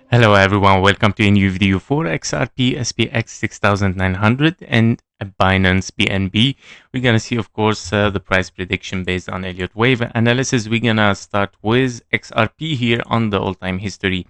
Hello everyone, welcome to a new video for XRP SPX 6900 and Binance BNB. We're gonna see, of course, the price prediction based on Elliott Wave analysis. We're gonna start with XRP here on the all-time history,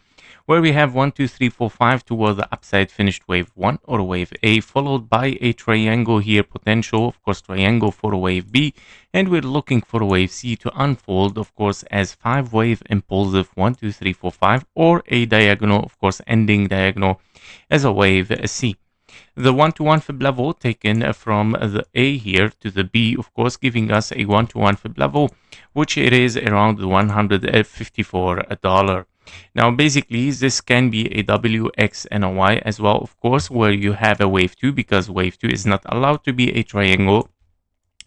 where we have 1, 2, 3, 4, 5 toward the upside, finished wave 1 or wave A, followed by a triangle here, potential, of course, triangle for wave B, and we're looking for wave C to unfold, of course, as 5-wave impulsive 1, 2, 3, 4, 5, or a diagonal, of course, ending diagonal as a wave C. The 1-to-1 fib level taken from the A here to the B, of course, giving us a 1-to-1 fib level, which it is around $154. Now, basically, this can be a W, X, and a Y as well, of course, where you have a wave 2, because wave 2 is not allowed to be a triangle.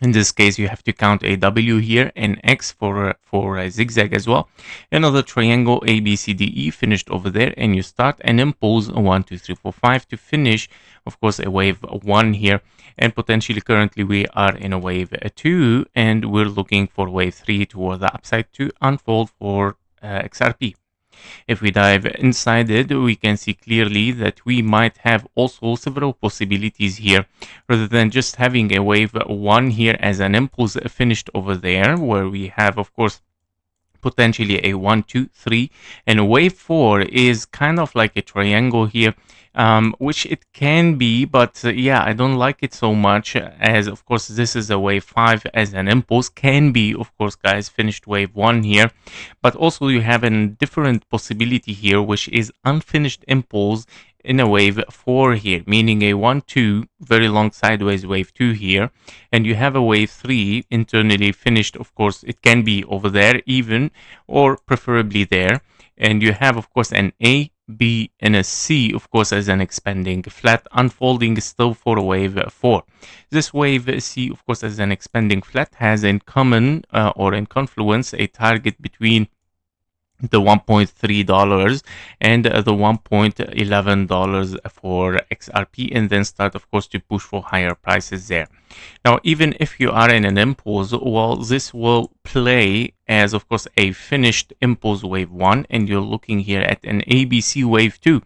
In this case, you have to count a W here and X for a zigzag as well. Another triangle A, B, C, D, E finished over there, and you start an impulse 1, 2, 3, 4, 5 to finish, of course, a wave 1 here. And potentially currently we are in a wave 2, and we're looking for wave 3 toward the upside to unfold for XRP. If we dive inside it, we can see clearly that we might have also several possibilities here, rather than just having a wave 1 here as an impulse finished over there, where we have, of course, potentially a 1, 2, 3, and wave 4 is kind of like a triangle here, which it can be, but yeah, I don't like it so much, as of course this is a wave 5 as an impulse, can be, of course, guys, finished wave 1 here, but also you have a different possibility here, which is unfinished impulse in a wave 4 here, meaning a 1, 2, very long sideways wave 2 here, and you have a wave 3 internally finished. Of course, it can be over there even, or preferably there, and you have, of course, an A, B, and a C, of course, as an expanding flat, unfolding still for a wave 4. This wave C, of course, as an expanding flat, has in common or in confluence a target between the $1.3 and the $1.11 for XRP, and then start, of course, to push for higher prices there. Now, even if you are in an impulse, well, this will play as, of course, a finished impulse wave 1, and you're looking here at an ABC wave 2,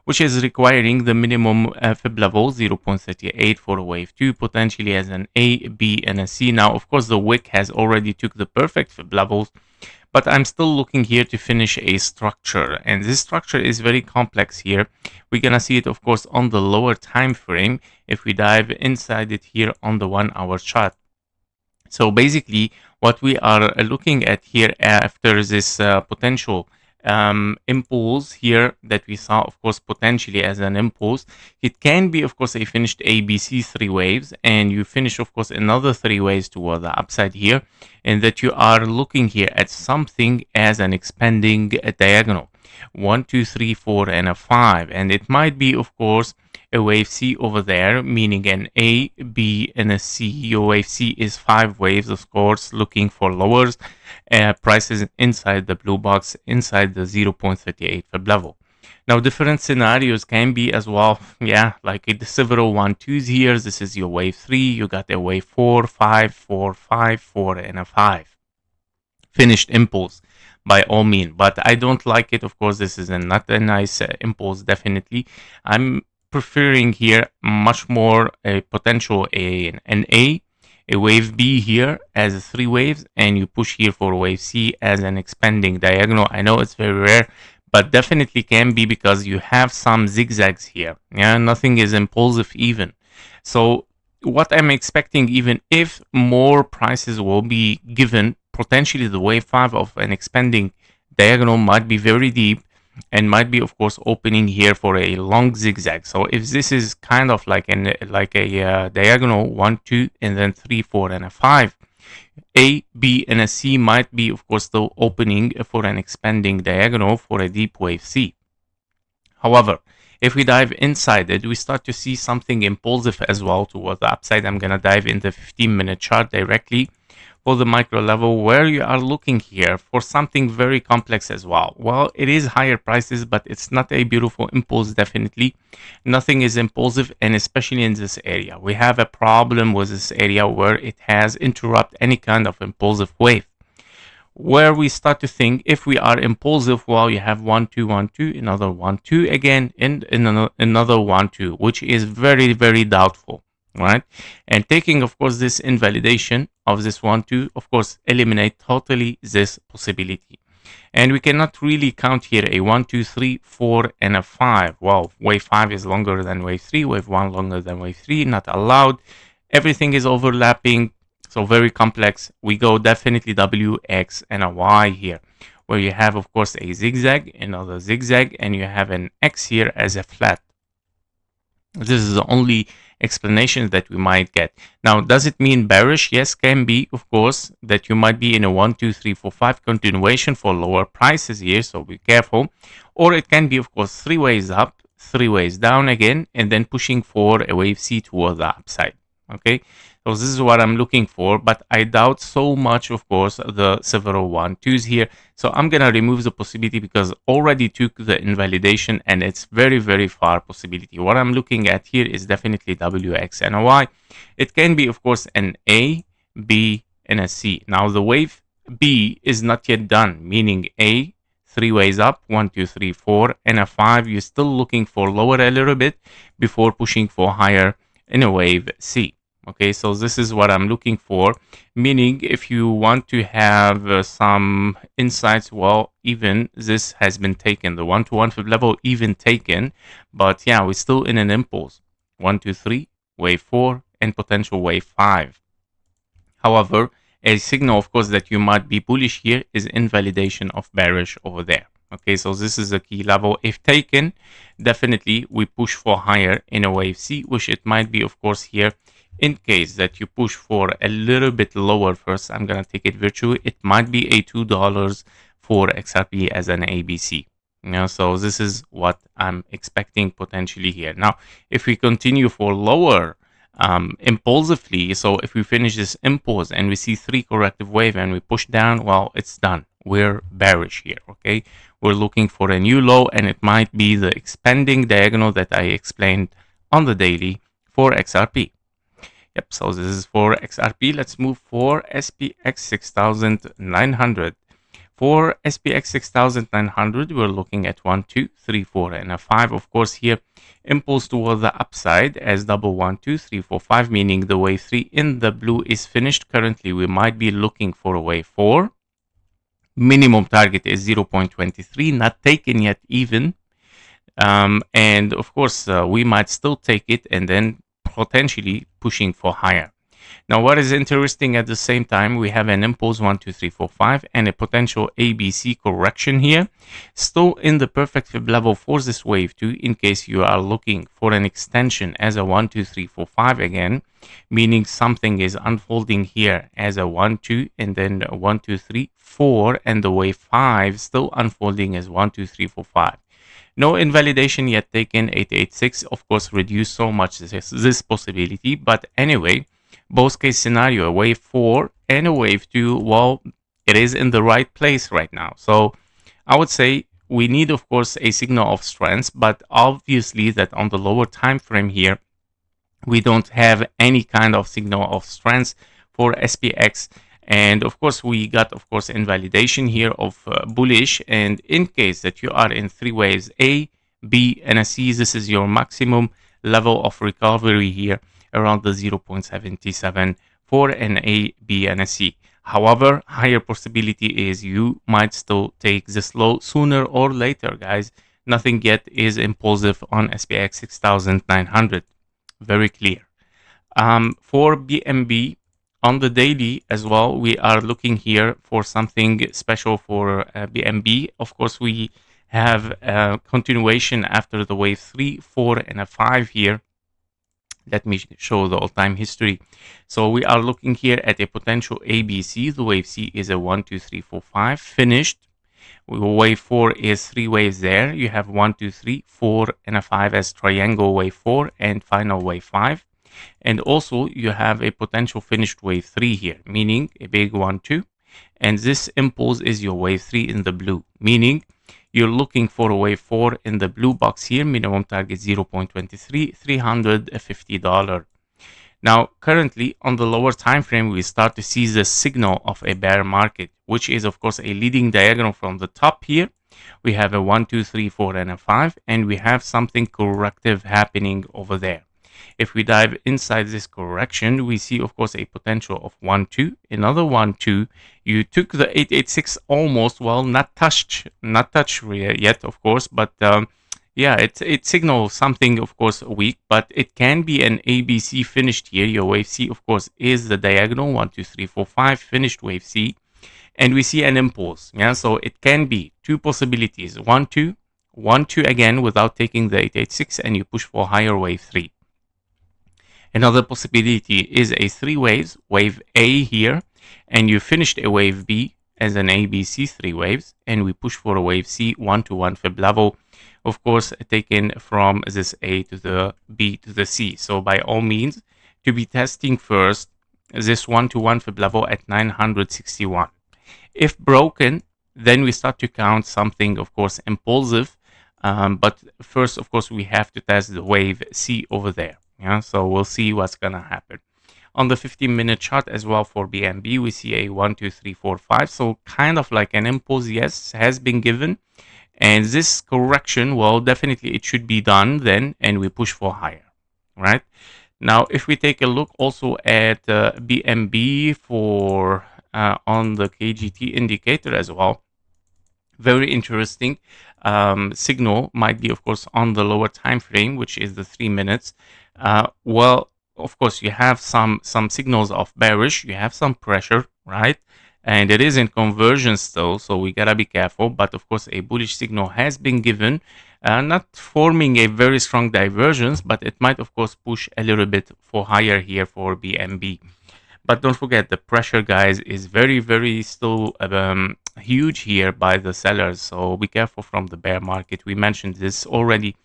which is requiring the minimum fib level 0.38 for a wave 2, potentially as an A, B, and a C. Now, of course, the wick has already took the perfect fib levels, but I'm still looking here to finish a structure, and this structure is very complex here. We're gonna see it, of course, on the lower time frame if we dive inside it here on the 1-hour chart. So basically, what we are looking at here after this potential impulse here that we saw, of course, potentially as an impulse, it can be, of course, a finished ABC 3 waves, and you finish, of course, another 3 waves toward the upside here, and that you are looking here at something as an expanding diagonal 1, 2, 3, 4, and a 5, and it might be, of course, a wave C over there, meaning an A, B, and a C. Your wave C is 5 waves, of course, looking for lowers, prices inside the blue box, inside the 0.38 fib level. Now, different scenarios can be as well, yeah, like the several 1, 2s here. This is your wave 3, you got a wave 4, 5, 4, 5, 4, and a 5. Finished impulse by all means, but I don't like it. Of course, this is not a nice impulse, definitely. I'm preferring here much more a potential an A, a wave B here as 3 waves, and you push here for wave C as an expanding diagonal. I know it's very rare, but definitely can be, because you have some zigzags here. Yeah, nothing is impulsive even. So what I'm expecting, even if more prices will be given, potentially the wave 5 of an expanding diagonal might be very deep, and might be, of course, opening here for a long zigzag. So if this is kind of like a diagonal 1, 2, and then 3, 4, and a 5, A, B, and a C might be, of course, still opening for an expanding diagonal for a deep wave C. However, if we dive inside it, we start to see something impulsive as well toward the upside. I'm gonna dive in the 15-minute chart directly for the micro level, where you are looking here for something very complex as well. Well, it is higher prices, but it's not a beautiful impulse, definitely. Nothing is impulsive, and especially in this area. We have a problem with this area where it has interrupt any kind of impulsive wave. where we start to think if we are impulsive, well, you have 1 2 1 2, another 1 2 again, and another 1 2, which is very, very doubtful, right? And taking, of course, this invalidation of this 1 2, of course, eliminate totally this possibility. And we cannot really count here a 1 2 3 4 and a 5. Well, wave 5 is longer than wave 3, wave 1 longer than wave 3, not allowed. Everything is overlapping, so very complex. We go definitely W, X, and a Y here, where you have, of course, a zigzag, another zigzag, and you have an X here as a flat. This is the only explanation that we might get. Now, does it mean bearish? Yes, can be, of course, that you might be in a 1, 2, 3, 4, 5 continuation for lower prices here, so be careful. Or it can be, of course, 3 waves up, 3 waves down again, and then pushing for a wave C toward the upside. Okay, so this is what I'm looking for, but I doubt so much, of course, the several 1 2s here. So I'm gonna remove the possibility because already took the invalidation and it's very, very far possibility. What I'm looking at here is definitely WX and a Y. It can be, of course, an A, B, and a C. Now the wave B is not yet done, meaning A, 3 ways up, 1 2 3 4, and a 5. You're still looking for lower a little bit before pushing for higher in a wave C. Okay, so this is what I'm looking for, meaning if you want to have some insights, well, even this has been taken, the 1 to 1 fib level even taken, but yeah, we're still in an impulse. 1 2 3, wave 4, and potential wave 5. However, a signal, of course, that you might be bullish here is invalidation of bearish over there. Okay, so this is a key level. If taken, definitely we push for higher in a wave C, which it might be, of course, here. In case that you push for a little bit lower first, I'm going to take it virtually. It might be a $2 for XRP as an ABC. So this is what I'm expecting potentially here. Now, if we continue for lower impulsively, so if we finish this impulse and we see 3 corrective wave and we push down, well, it's done. We're bearish here, okay? We're looking for a new low, and it might be the expanding diagonal that I explained on the daily for XRP. Yep, so this is for XRP. Let's move for SPX 6900. For SPX 6900, we're looking at 1, 2, 3, 4, and a 5. Of course, here, impulse toward the upside as double 1, 2, 3, 4, 5, meaning the wave 3 in the blue is finished. Currently, we might be looking for a wave 4. Minimum target is 0.23, not taken yet even. And of course, we might still take it and then potentially pushing for higher. Now, what is interesting at the same time, we have an impulse 1, 2, 3, 4, 5 and a potential ABC correction here. Still in the perfect fib level for this wave 2 in case you are looking for an extension as a 1, 2, 3, 4, 5 again, meaning something is unfolding here as a 1, 2 and then 1, 2, 3, 4 and the wave 5 still unfolding as 1, 2, 3, 4, 5. No invalidation yet taken. 886, of course, reduce so much this possibility. But anyway, both case scenario, a wave 4 and a wave 2, well, it is in the right place right now. So I would say we need, of course, a signal of strength, but obviously that on the lower time frame here, we don't have any kind of signal of strength for SPX. And of course, we got, of course, invalidation here of bullish. And in case that you are in 3 waves, A, B, and a C, this is your maximum level of recovery here around the 0.77 for an A, B, and a C. However, higher possibility is you might still take this low sooner or later, guys. Nothing yet is impulsive on SPX 6900. Very clear. For BNB, on the daily as well, we are looking here for something special for BNB. Of course, we have a continuation after the wave 3, 4, and a 5 here. Let me show the all-time history. So we are looking here at a potential ABC. The wave C is a 1, 2, 3, 4, 5, finished. Wave 4 is 3 waves there. You have 1, 2, 3, 4, and a 5 as triangle wave 4 and final wave 5. And also you have a potential finished wave 3 here, meaning a big 1, 2. And this impulse is your wave 3 in the blue, meaning you're looking for a wave 4 in the blue box here, minimum target 0.23, $350. Now, currently on the lower time frame, we start to see the signal of a bear market, which is of course a leading diagram from the top here. We have a 1, 2, 3, 4, and a 5, and we have something corrective happening over there. If we dive inside this correction, we see, of course, a potential of 1, 2, another 1, 2. You took the 886 almost, well, not touched yet, of course, but yeah, it signals something, of course, weak, but it can be an ABC finished here. Your wave C, of course, is the diagonal 1, 2, 3, 4, 5 finished wave C, and we see an impulse. Yeah, so it can be two possibilities: 1, 2, 1, 2 again without taking the 886, and you push for higher wave 3. Another possibility is a three waves, wave A here, and you finished a wave B as an ABC three waves, and we push for a wave C 1 to 1 fib level, of course, taken from this A to the B to the C. So by all means, to be testing first this 1 to 1 fib level at 961. If broken, then we start to count something, of course, impulsive. But first, of course, we have to test the wave C over there. Yeah, so we'll see what's gonna happen. On the 15-minute chart as well for BNB, we see a 1, 2, 3, 4, 5. So kind of like an impulse, yes, has been given. And this correction, well, definitely it should be done then, and we push for higher, right? Now, if we take a look also at BNB for on the KGT indicator as well, very interesting signal might be, of course, on the lower time frame, which is the 3 minutes. Well, of course, you have some signals of bearish, you have some pressure, right? And it is in conversion still, so we gotta be careful. But of course, a bullish signal has been given, not forming a very strong divergence, but it might, of course, push a little bit for higher here for BNB. But don't forget, the pressure, guys, is very, very still huge here by the sellers. So be careful from the bear market. We mentioned this already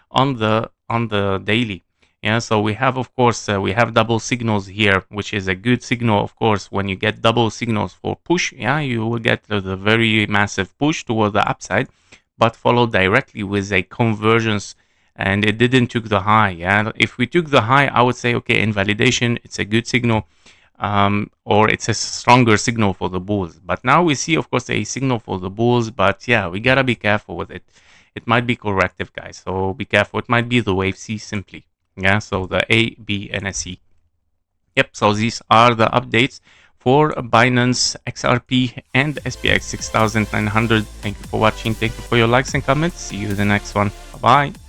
on the daily. Yeah, so we have, of course, we have double signals here, which is a good signal. Of course, when you get double signals for push, yeah, you will get the very massive push toward the upside, but followed directly with a convergence, and it didn't took the high. Yeah, if we took the high, I would say, okay, invalidation, it's a good signal, or it's a stronger signal for the bulls. But now we see, of course, a signal for the bulls, but yeah, we gotta be careful with it. It might be corrective, guys, so be careful. It might be the wave C simply. Yeah, so the A, B, and a C. Yep, so these are the updates for Binance, XRP, and SPX 6900. Thank you for watching. Thank you for your likes and comments. See you in the next one. Bye-bye.